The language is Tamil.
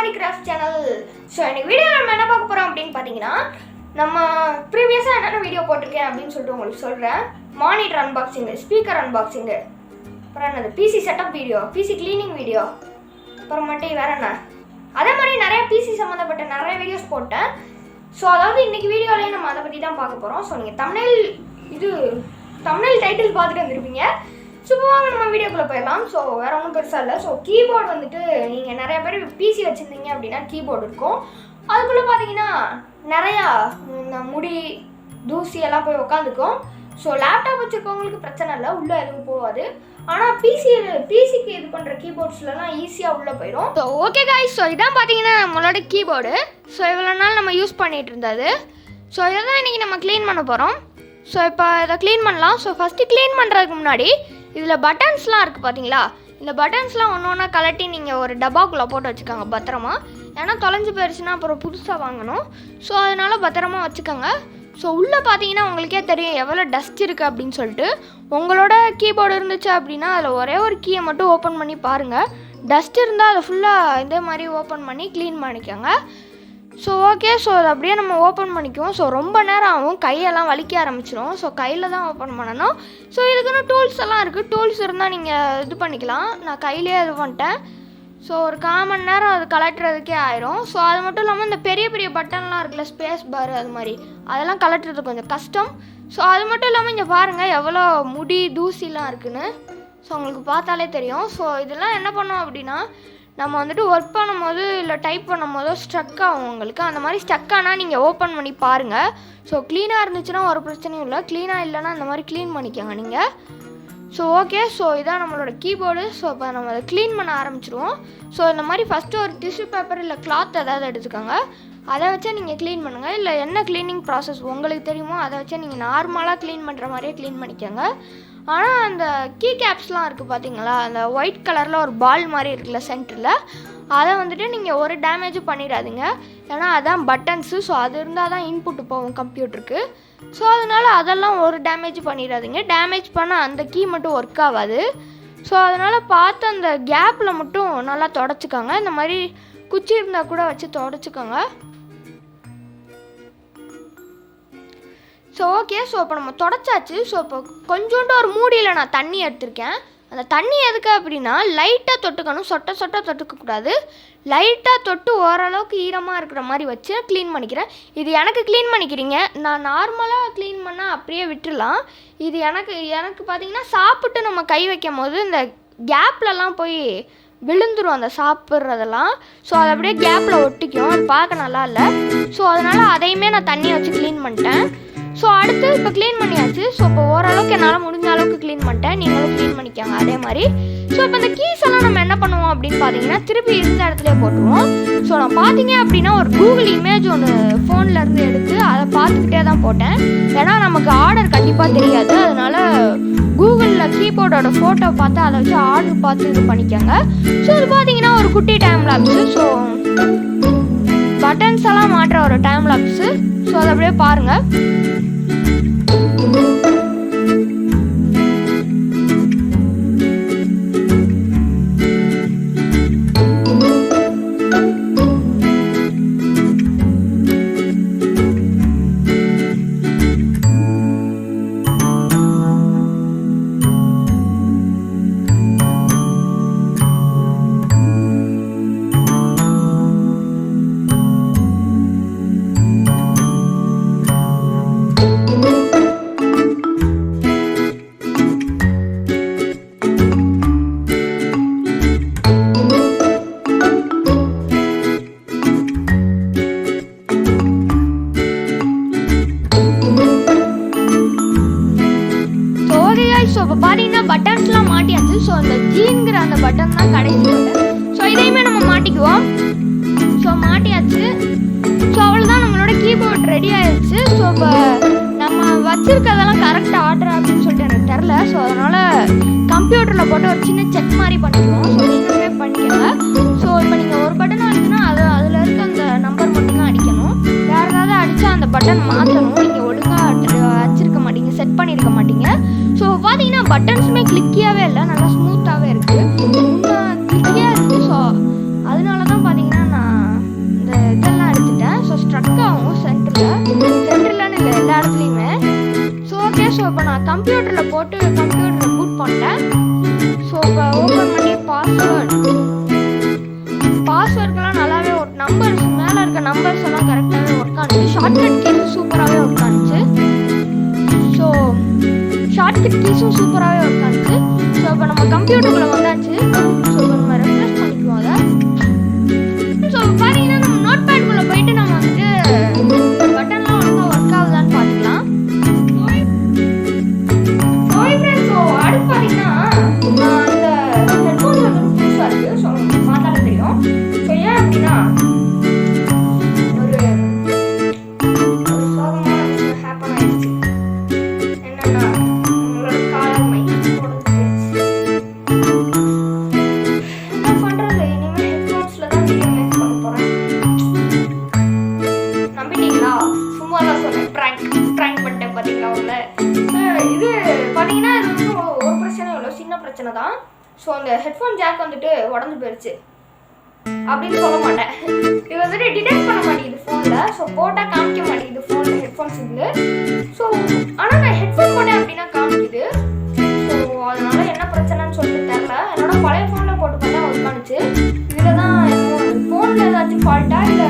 Minecraft channel. So இன்னைக்கு வீடியோ நம்ம என்ன பார்க்க போறோம் அப்படினு பாத்தீங்கன்னா நம்ம previous என்னென்ன வீடியோ போட்டுருக்கேன் அப்படினு சொல்லிட்டு உங்களுக்கு சொல்றேன். மானிட்டர் அன்பாக்சிங், ஸ்பீக்கர் அன்பாக்சிங், அப்புறம் அந்த PC setup video, PC cleaning video, அப்புறம் மட்டும் வேற என்ன அதே மாதிரி நிறைய PC சம்பந்தப்பட்ட நிறைய வீடியோஸ் போட்டேன். ஸோ அதாவது இன்னைக்கு வீடியோலயே நம்ம அதை பற்றி தான் பார்க்க போகிறோம். ஸோ நீங்கள் thumbnail டைட்டில் பார்த்துட்டு வந்துருப்பீங்க. ஸோ வாங்க நம்ம வீடியோக்குள்ளே போயிடலாம். ஸோ வேறு ஒன்றும் பெருசாக இல்லை. ஸோ கீபோர்டு வந்துட்டு நீங்கள் நிறைய பேர் PC வச்சுருந்தீங்க அப்படின்னா கீபோர்டு இருக்கும். அதுக்குள்ளே பார்த்தீங்கன்னா நிறையா இந்த முடி தூசி எல்லாம் போய் உட்காந்துக்கும். ஸோ லேப்டாப் வச்சுருக்கவங்களுக்கு பிரச்சனை இல்லை, உள்ளே எதுவும் போகாது. ஆனால் பிசிக்கு இது பண்ணுற கீபோர்ட்ஸ்லாம் ஈஸியாக உள்ளே போயிடும். ஸோ ஓகே காய்ஸ், ஸோ இதான் பார்த்தீங்கன்னா நம்மளோட கீபோர்டு. ஸோ இவ்வளோ நாள் நம்ம யூஸ் பண்ணிகிட்டு இருந்தது. ஸோ இதை தான் இன்றைக்கி நம்ம க்ளீன் பண்ண போகிறோம். ஸோ இப்போ இதை க்ளீன் பண்ணலாம். ஸோ ஃபஸ்ட்டு க்ளீன் பண்ணுறதுக்கு முன்னாடி இதில் பட்டன்ஸ்லாம் இருக்குது பார்த்தீங்களா, இந்த பட்டன்ஸ்லாம் ஒன்று ஒன்றா கலட்டி நீங்கள் ஒரு டப்பாக்குள்ளே போட்டு வச்சுக்கோங்க பத்திரமா. ஏன்னா தொலைஞ்சு போயிடுச்சுன்னா அப்புறம் புதுசாக வாங்கணும். ஸோ அதனால் பத்திரமா வச்சுக்கோங்க. ஸோ உள்ளே பார்த்தீங்கன்னா உங்களுக்கே தெரியும் எவ்வளோ டஸ்ட் இருக்குது அப்படின்னு சொல்லிட்டு. உங்களோட கீபோர்டு இருந்துச்சு அப்படின்னா அதில் ஒரே ஒரு கீயை மட்டும் ஓப்பன் பண்ணி பாருங்கள். டஸ்ட் இருந்தால் அதை ஃபுல்லாக இதே மாதிரி ஓப்பன் பண்ணி க்ளீன் பண்ணிக்கோங்க. ஸோ ஓகே, ஸோ அதை அப்படியே நம்ம ஓப்பன் பண்ணிக்குவோம். ஸோ ரொம்ப நேரம் ஆகும், கையெல்லாம் வலிக்க ஆரம்பிச்சிடும். ஸோ கையில் தான் ஓப்பன் பண்ணணும். ஸோ இதுக்குன்னு டூல்ஸ் எல்லாம் இருக்குது. டூல்ஸ் இருந்தால் நீங்கள் இது பண்ணிக்கலாம். நான் கையிலே இது பண்ணிட்டேன். ஸோ ஒரு 1/4 மணி நேரம் அது கலட்டுறதுக்கே ஆயிரும். ஸோ அது மட்டும் இல்லாமல் இந்த பெரிய பெரிய பட்டன்லாம் இருக்குல்ல, ஸ்பேஸ் பார் அது மாதிரி, அதெல்லாம் கலட்டுறது கொஞ்சம் கஷ்டம். ஸோ அது மட்டும் இல்லாமல் இங்கே பாருங்கள் எவ்வளோ முடி தூசிலாம் இருக்குன்னு. ஸோ உங்களுக்கு பார்த்தாலே தெரியும். ஸோ இதெல்லாம் என்ன பண்ணோம் அப்படின்னா நம்ம வந்துட்டு ஒர்க் பண்ணும்போது இல்லை டைப் பண்ணும்போதோ ஸ்ட்ரக் ஆகும் உங்களுக்கு. அந்த மாதிரி ஸ்ட்ரக் ஆனால் நீங்கள் ஓப்பன் பண்ணி பாருங்கள். ஸோ க்ளீனாக இருந்துச்சுன்னா ஒரு பிரச்சனையும் இல்லை, க்ளீனாக இல்லைன்னா இந்த மாதிரி க்ளீன் பண்ணிக்கோங்க நீங்கள். ஸோ ஓகே, ஸோ இதான் நம்மளோட கீபோர்டு. ஸோ இப்போ நம்ம அதை க்ளீன் பண்ண ஆரம்பிச்சிடுவோம். ஸோ இந்த மாதிரி ஃபஸ்ட்டு ஒரு டிஷ்யூ பேப்பர் இல்லை கிளாத் ஏதாவது எடுத்துக்கோங்க. அதை வச்சே நீங்கள் க்ளீன் பண்ணுங்கள். இல்லை என்ன க்ளீனிங் ப்ராசஸ் உங்களுக்கு தெரியுமோ அதை வச்சே நீங்கள் நார்மலாக க்ளீன் பண்ணுற மாதிரியே க்ளீன் பண்ணிக்கோங்க. ஆனால் அந்த கீ கேப்ஸ்லாம் இருக்குது பார்த்தீங்களா, அந்த ஒயிட் கலரில் ஒரு பால் மாதிரி இருக்குல்ல சென்டரில், அதை வந்துட்டு நீங்கள் ஒரு டேமேஜும் பண்ணிடாதீங்க. ஏன்னா அதான் பட்டன்ஸு. ஸோ அது இருந்தால் தான் இன்புட்டு போகும் கம்ப்யூட்டருக்கு. ஸோ அதனால் அதெல்லாம் ஒரு டேமேஜ் பண்ணிடாதீங்க. டேமேஜ் பண்ணால் அந்த கீ மட்டும் ஒர்க் ஆகாது. ஸோ அதனால் பார்த்து அந்த கேப்பில் மட்டும் நல்லா தொடச்சிக்கோங்க. இந்த மாதிரி குச்சி இருந்தால் கூட வச்சு தொடச்சிக்கோங்க. ஸோ ஓகே, ஸோ இப்போ நம்ம தொடச்சாச்சு. ஸோ இப்போ கொஞ்சோண்டு ஒரு மூடியில் நான் தண்ணி எடுத்திருக்கேன். அந்த தண்ணி எதுக்கு அப்படின்னா லைட்டாக தொட்டுக்கணும், சொட்ட தொட்டுக்கக்கூடாது. லைட்டாக தொட்டு ஓரளவுக்கு ஈரமாக இருக்கிற மாதிரி வச்சு க்ளீன் பண்ணிக்கிறேன். இது எனக்கு க்ளீன் பண்ணிக்கிறீங்க. நான் நார்மலாக க்ளீன் பண்ணால் அப்படியே விட்டுடலாம். இது எனக்கு பார்த்திங்கன்னா சாப்பிட்டு நம்ம கை வைக்கும் போது இந்த கேப்லலாம் போய் விழுந்துடும் அந்த சாப்பிட்றதெல்லாம். ஸோ அது அப்படியே கேப்பில் ஒட்டிக்கும், அது பார்க்க நல்லா இல்லை. ஸோ அதனால் அதையுமே நான் தண்ணியை வச்சு க்ளீன் பண்ணிட்டேன். ஸோ அடுத்து இப்போ க்ளீன் பண்ணியாச்சு. ஸோ இப்போ ஓரளவுக்கு என்னால் முடிஞ்ச அளவுக்கு க்ளீன் பண்ணிட்டேன். நீங்களும் க்ளீன் பண்ணிக்கோங்க அதே மாதிரி. ஸோ இப்போ இந்த கீஸ் எல்லாம் நம்ம என்ன பண்ணுவோம் அப்படின்னு பார்த்தீங்கன்னா திருப்பி இருந்த இடத்துலேயே போட்டுருவோம். ஸோ நான் பார்த்தீங்க அப்படின்னா ஒரு கூகுள் இமேஜ் ஒன்று ஃபோன்லேருந்து எடுத்து அதை பார்த்துக்கிட்டே தான் போட்டேன். ஏன்னா நமக்கு ஆர்டர் கண்டிப்பாக தெரியாது. அதனால் கூகுளில் கீபோர்டோட ஃபோட்டோ பார்த்து அதை வச்சு ஆர்டர் பார்த்து இது பண்ணிக்கோங்க. ஸோ இது பார்த்தீங்கன்னா ஒரு குட்டி டைம் லாப்ஸு. ஸோ பட்டன்ஸ் எல்லாம் மாட்டுற ஒரு டைம் லாப்ஸு. ஸோ அதை அப்படியே பாருங்கள். ஸோ இப்போ பார்த்தீங்கன்னா பட்டன்ஸ்லாம் மாட்டியாச்சு. ஸோ அந்த ஜீன்கிற அந்த பட்டன் தான் கடைசி பட்டன். ஸோ இதையுமே நம்ம மாட்டிக்குவோம். ஸோ மாட்டியாச்சு. ஸோ அவ்வளோதான், நம்மளோட கீபோர்ட் ரெடி ஆயிடுச்சு. ஸோ இப்போ நம்ம வச்சுருக்கிறதெல்லாம் கரெக்ட் ஆர்டர் அப்படின்னு சொல்லிட்டு எனக்கு தெரில. ஸோ அதனால் கம்ப்யூட்டரில் போட்டு ஒரு சின்ன செக் மாதிரி பண்ணிக்குவோம். ஸோ நீங்களே பண்ணிக்கோங்க. ஸோ இப்போ நீங்கள் ஒரு பட்டன் அடிச்சுன்னா அதில் இருக்க அந்த நம்பர் மட்டும்தான் அடிக்கணும். வேறு ஏதாவது அடித்தா அந்த பட்டன் மாற்றணும். நீங்கள் ஒழுங்காக வச்சுருக்க மாட்டீங்க, செட் பண்ணியிருக்க மாட்டீங்க. ஸோ பார்த்தீங்கன்னா பட்டன்ஸுமே கிளிக்கியாகவே இல்லை, நல்லா ஸ்மூத்தாகவே இருக்குது, கிளிக்கியாக இருக்குது. ஸோ அதனால தான் பார்த்தீங்கன்னா நான் போட்டு கம்ப்யூட்டரை பூட் பண்ணிட்டேன். ஸோ இப்போ ஓப்பன் பண்ணி பாஸ்வேர்டுக்கெல்லாம் நல்லாவே நம்பர்ஸ் மேலே இருக்க நம்பர்ஸ் எல்லாம் கரெக்டாகவே ஒர்க் ஆனிச்சு. ஷார்ட்கட் கீஸும் சூப்பராகவே ஒர்க் ஆனிச்சு. ஸோ ஷார்ட்கட் கீஸும் சூப்பராகவே ஒர்க் ஆனிச்சு. ஸோ இப்போ நம்ம கம்ப்யூட்டருக்குள்ளே வந்தாச்சு. ஸோ நம்ம ரெஃப்ரெஷ் பண்ணிக்குவோம் அதை. ஸோ பார்த்தீங்கன்னா நம்ம நோட் பேட்குள்ளே போயிட்டு நம்ம வந்துட்டு பட்டன்லாம் ஒழுங்காக ஒர்க் ஆகுதான்னு பார்த்துக்கலாம். ஸோ அடுத்து பார்த்தீங்கன்னா அந்த ஹெட்ஃபோன்ஸ் வந்து புதுசாக இருக்குது. ஸோ பார்த்தாலே தெரியும். ஸோ ஏன் அப்படின்னா ஒரு சோகமான விஷயம் ஹேப்பன் ஆயிடுச்சு. என்னன்னா உங்களோட காலர் மைக் போடுறது என்ன பண்ணுறது? இனிமேல் ஹெட்ஃபோன்ஸில் தான் வீடியோ மேக் பண்ண போகிறேன். நம்பிட்டீங்களா? சும்மா தான் சொன்னேன். ப்ராங்க் பண்ணிட்டேன் பார்த்தீங்களா உங்களை. இது பார்த்தீங்கன்னா இது வந்து ஒரு பிரச்சனையும் இல்லை, சின்ன பிரச்சனை தான். ஸோ அந்த ஹெட்ஃபோன் ஜாக் வந்துட்டு உடஞ்சி போயிடுச்சு அப்படின்னு சொல்ல மாட்டேன். இது வந்துட்டு டிடெக்ட் பண்ண மாட்டேங்குது ஃபோனில். ஸோ போட்டால் காமிக்க மாட்டேங்குது ஃபோனில் ஹெட்ஃபோன்ஸ் இருந்து. ஸோ ஆனால் நான் ஹெட்ஃபோன் போட்டேன் அப்படின்னா காமிக்குது. ஸோ அதனால என்ன பிரச்சனைன்னு சொல்லிட்டு தெரில. என்னோட பழைய ஃபோனில் போட்டு பார்த்தா ஒர்க் ஆனிச்சு. இதில் தான் ஃபோனில் ஏதாச்சும் ஃபால்ட்டா இல்லை